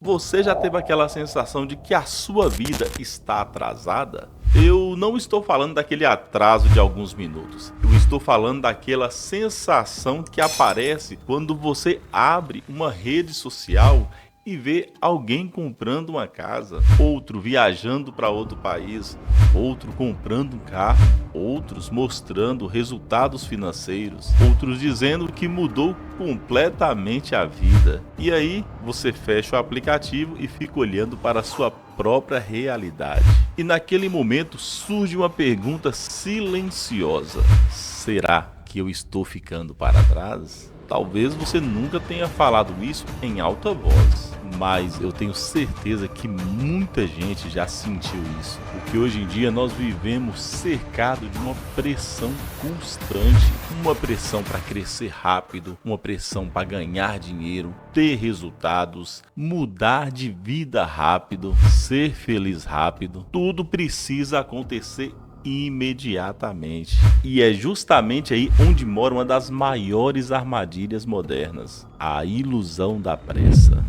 Você já teve aquela sensação de que a sua vida está atrasada? Eu não estou falando daquele atraso de alguns minutos. Eu estou falando daquela sensação que aparece quando você abre uma rede social e vê alguém comprando uma casa, outro viajando para outro país, outro comprando um carro, outros mostrando resultados financeiros, outros dizendo que mudou completamente a vida. E aí você fecha o aplicativo e fica olhando para a sua própria realidade. E naquele momento surge uma pergunta silenciosa: será que eu estou ficando para trás? Talvez você nunca tenha falado isso em alta voz, mas eu tenho certeza que muita gente já sentiu isso, porque hoje em dia nós vivemos cercado de uma pressão constante, uma pressão para crescer rápido, uma pressão para ganhar dinheiro, ter resultados, mudar de vida rápido, ser feliz rápido. Tudo precisa acontecer imediatamente. E é justamente aí onde mora uma das maiores armadilhas modernas: a ilusão da pressa.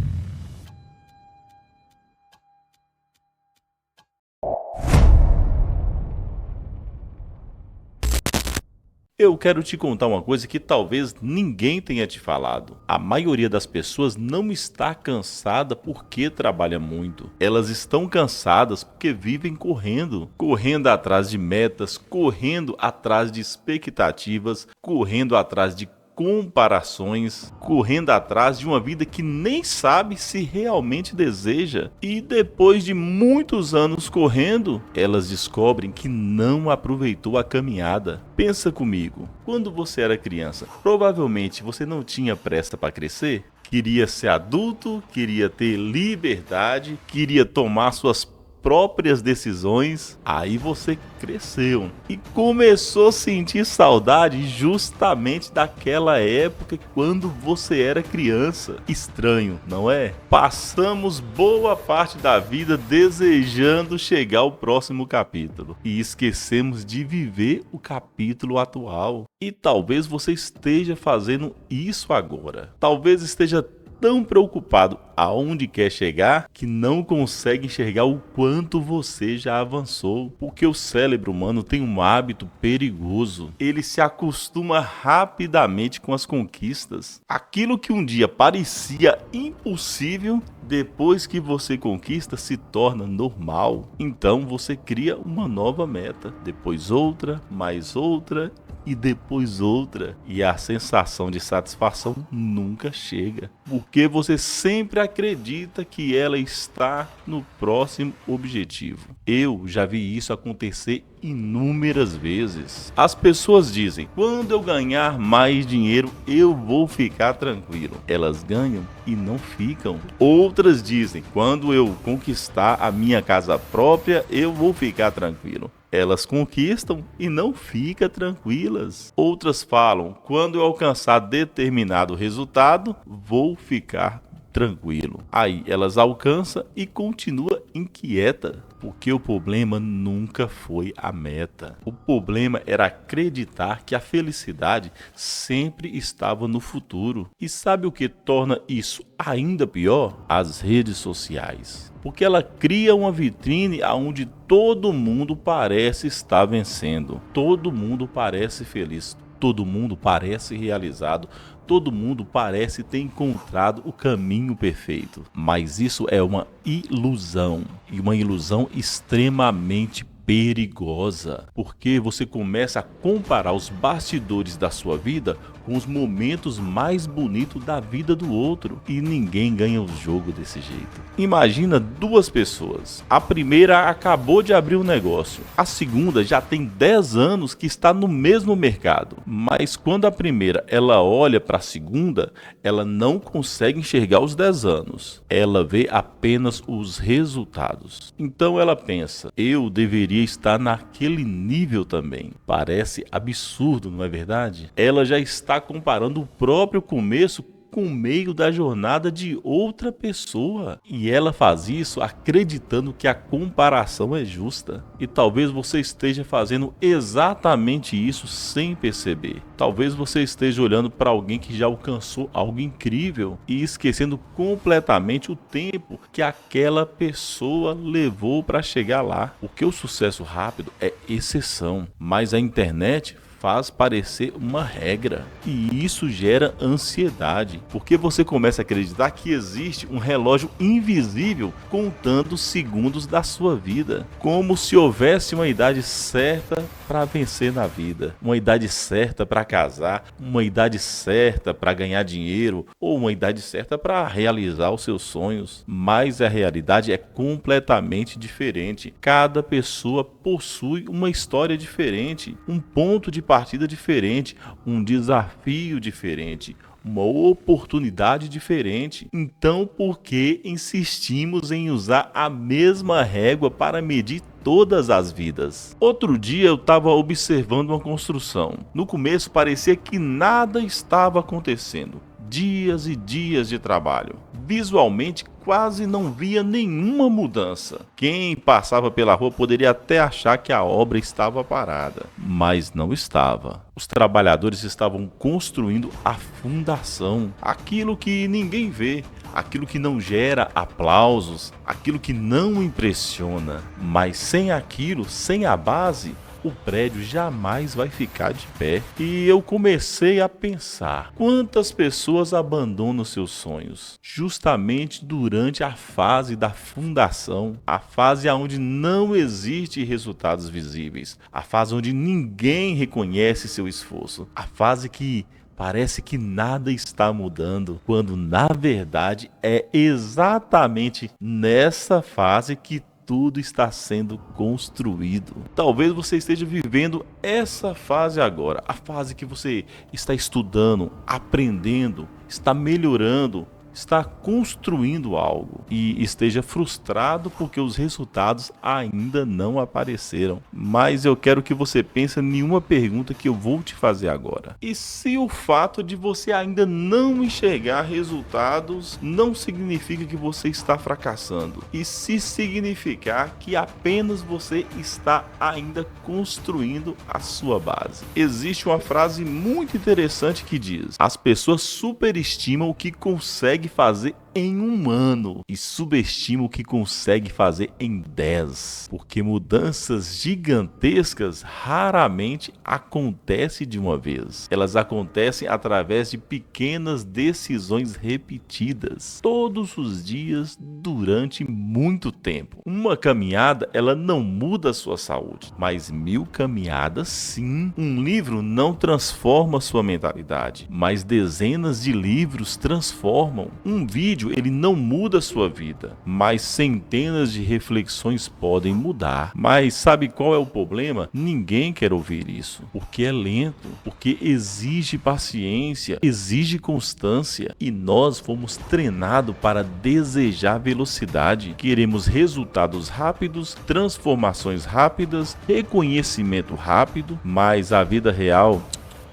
Eu quero te contar uma coisa que talvez ninguém tenha te falado. A maioria das pessoas não está cansada porque trabalha muito. Elas estão cansadas porque vivem correndo. Correndo atrás de metas, correndo atrás de expectativas, correndo atrás de comparações, correndo atrás de uma vida que nem sabe se realmente deseja. E depois de muitos anos correndo, elas descobrem que não aproveitou a caminhada. Pensa comigo, quando você era criança, provavelmente você não tinha pressa para crescer? Queria ser adulto, queria ter liberdade, queria tomar suas próprias decisões. Aí você cresceu e começou a sentir saudade justamente daquela época quando você era criança. Estranho, não é? Passamos boa parte da vida desejando chegar ao próximo capítulo e esquecemos de viver o capítulo atual. E talvez você esteja fazendo isso agora. Talvez esteja tão preocupado aonde quer chegar que não consegue enxergar o quanto você já avançou, porque o cérebro humano tem um hábito perigoso. Ele se acostuma rapidamente com as conquistas. Aquilo que um dia parecia impossível, depois que você conquista, se torna normal. Então você cria uma nova meta, depois outra, mais outra e depois outra, e a sensação de satisfação nunca chega, porque você sempre acredita que ela está no próximo objetivo. Eu já vi isso acontecer inúmeras vezes. As pessoas dizem: quando eu ganhar mais dinheiro, eu vou ficar tranquilo. Elas ganham e não ficam. Outras dizem: quando eu conquistar a minha casa própria, eu vou ficar tranquilo. Elas conquistam e não ficam tranquilas. Outras falam: quando eu alcançar determinado resultado, vou ficar tranquilo. Aí elas alcançam e continua inquieta, porque o problema nunca foi a meta. O problema era acreditar que a felicidade sempre estava no futuro. E sabe o que torna isso ainda pior? As redes sociais. Porque ela cria uma vitrine onde todo mundo parece estar vencendo, todo mundo parece feliz, todo mundo parece realizado, todo mundo parece ter encontrado o caminho perfeito. Mas isso é uma ilusão, e uma ilusão extremamente perigosa, porque você começa a comparar os bastidores da sua vida com os momentos mais bonitos da vida do outro, e ninguém ganha o jogo desse jeito. Imagina duas pessoas. A primeira acabou de abrir um negócio, a segunda já tem 10 anos que está no mesmo mercado, mas quando a primeira ela olha para a segunda, ela não consegue enxergar os 10 anos, ela vê apenas os resultados. Então ela pensa: eu deveria estar naquele nível também. Parece absurdo, não é verdade? Ela já está comparando o próprio começo com o meio da jornada de outra pessoa. E ela faz isso acreditando que a comparação é justa. E talvez você esteja fazendo exatamente isso sem perceber. Talvez você esteja olhando para alguém que já alcançou algo incrível e esquecendo completamente o tempo que aquela pessoa levou para chegar lá. Porque o sucesso rápido é exceção, mas a internet faz parecer uma regra. E isso gera ansiedade, porque você começa a acreditar que existe um relógio invisível contando os segundos da sua vida, como se houvesse uma idade certa para vencer na vida, uma idade certa para casar, uma idade certa para ganhar dinheiro ou uma idade certa para realizar os seus sonhos. Mas a realidade é completamente diferente. Cada pessoa possui uma história diferente, um ponto de partida diferente, um desafio diferente, uma oportunidade diferente. Então, por que insistimos em usar a mesma régua para medir todas as vidas? Outro dia eu estava observando uma construção. No começo parecia que nada estava acontecendo. Dias e dias de trabalho. Visualmente quase não via nenhuma mudança. Quem passava pela rua poderia até achar que a obra estava parada, mas não estava. Os trabalhadores estavam construindo a fundação, aquilo que ninguém vê, aquilo que não gera aplausos, aquilo que não impressiona. Mas sem aquilo, sem a base, o prédio jamais vai ficar de pé. E eu comecei a pensar, quantas pessoas abandonam seus sonhos justamente durante a fase da fundação, a fase onde não existe resultados visíveis, a fase onde ninguém reconhece seu esforço, a fase que parece que nada está mudando, quando na verdade é exatamente nessa fase que tudo está sendo construído. Talvez você esteja vivendo essa fase agora, a fase que você está estudando, aprendendo, está melhorando, está construindo algo e esteja frustrado porque os resultados ainda não apareceram. Mas eu quero que você pense em uma pergunta que eu vou te fazer agora. E se o fato de você ainda não enxergar resultados não significa que você está fracassando? E se significar que apenas você está ainda construindo a sua base? Existe uma frase muito interessante que diz: as pessoas superestimam o que conseguem fazer em 1 ano e subestimam o que consegue fazer em 10, porque mudanças gigantescas raramente acontecem de uma vez. Elas acontecem através de pequenas decisões repetidas, todos os dias, durante muito tempo. Uma caminhada, ela não muda a sua saúde, mas 1000 caminhadas sim. Um livro não transforma sua mentalidade, mas dezenas de livros transformam. Um vídeo, ele não muda a sua vida, mas centenas de reflexões podem mudar. Mas sabe qual é o problema? Ninguém quer ouvir isso, porque é lento, porque exige paciência, exige constância, e nós fomos treinados para desejar velocidade. Queremos resultados rápidos, transformações rápidas, reconhecimento rápido, mas a vida real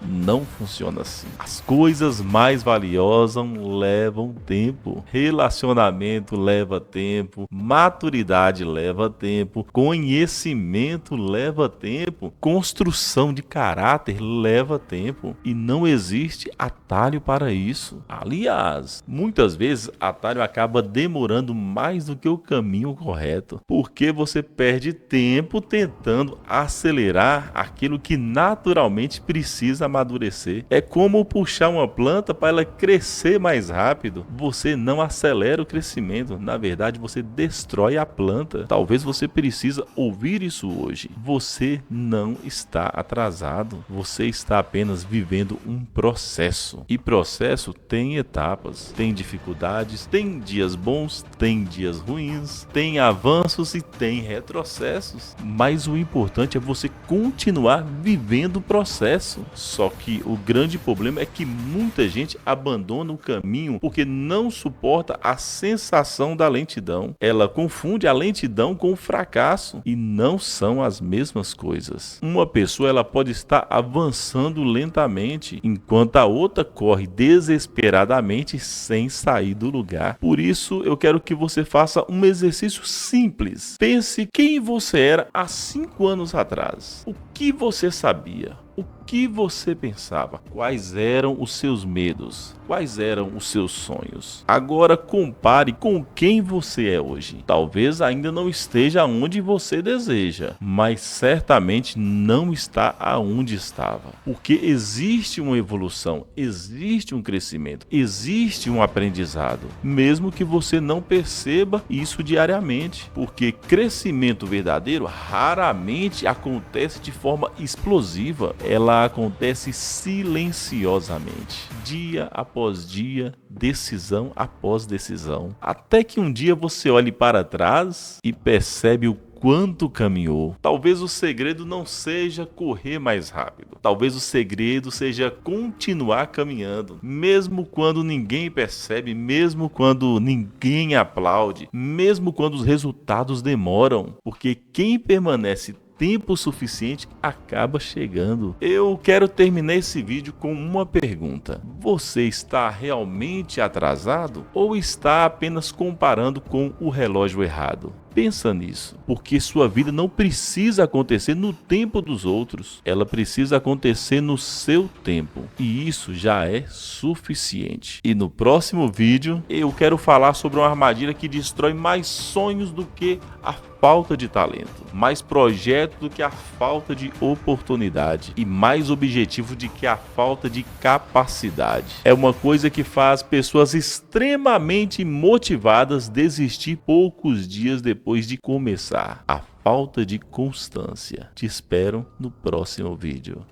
não funciona assim. As coisas mais valiosas levam tempo. Relacionamento leva tempo. Maturidade leva tempo. Conhecimento leva tempo. Construção de caráter leva tempo. E não existe atalho para isso. Aliás, muitas vezes atalho acaba demorando mais do que o caminho correto, porque você perde tempo tentando acelerar aquilo que naturalmente precisa amadurecer. É como puxar uma planta para ela crescer mais rápido. Você não acelera o crescimento, na verdade você destrói a planta. Talvez você precisa ouvir isso hoje. Você não está atrasado, você está apenas vivendo um processo. E processo tem etapas, tem dificuldades, tem dias bons, tem dias ruins, tem avanços e tem retrocessos. Mas o importante é você continuar vivendo o processo. Só Só que o grande problema é que muita gente abandona o caminho porque não suporta a sensação da lentidão. Ela confunde a lentidão com o fracasso e não são as mesmas coisas. Uma pessoa ela pode estar avançando lentamente, enquanto a outra corre desesperadamente sem sair do lugar. Por isso, eu quero que você faça um exercício simples. Pense quem você era há 5 anos atrás. O que você sabia? O que você pensava? Quais eram os seus medos? Quais eram os seus sonhos? Agora compare com quem você é hoje. Talvez ainda não esteja onde você deseja, mas certamente não está aonde estava. Porque existe uma evolução, existe um crescimento, existe um aprendizado, mesmo que você não perceba isso diariamente. Porque crescimento verdadeiro raramente acontece de forma explosiva. Ela acontece silenciosamente, dia após dia, decisão após decisão, até que um dia você olhe para trás e percebe o quanto caminhou. Talvez o segredo não seja correr mais rápido. Talvez o segredo seja continuar caminhando, mesmo quando ninguém percebe, mesmo quando ninguém aplaude, mesmo quando os resultados demoram, porque quem permanece tempo suficiente acaba chegando. Eu quero terminar esse vídeo com uma pergunta: você está realmente atrasado ou está apenas comparando com o relógio errado? Pensa nisso, porque sua vida não precisa acontecer no tempo dos outros, ela precisa acontecer no seu tempo, e isso já é suficiente. E no próximo vídeo eu quero falar sobre uma armadilha que destrói mais sonhos do que a falta de talento, mais projeto do que a falta de oportunidade e mais objetivo do que a falta de capacidade. É uma coisa que faz pessoas extremamente motivadas desistir poucos dias depois de começar: a falta de constância. Te espero no próximo vídeo.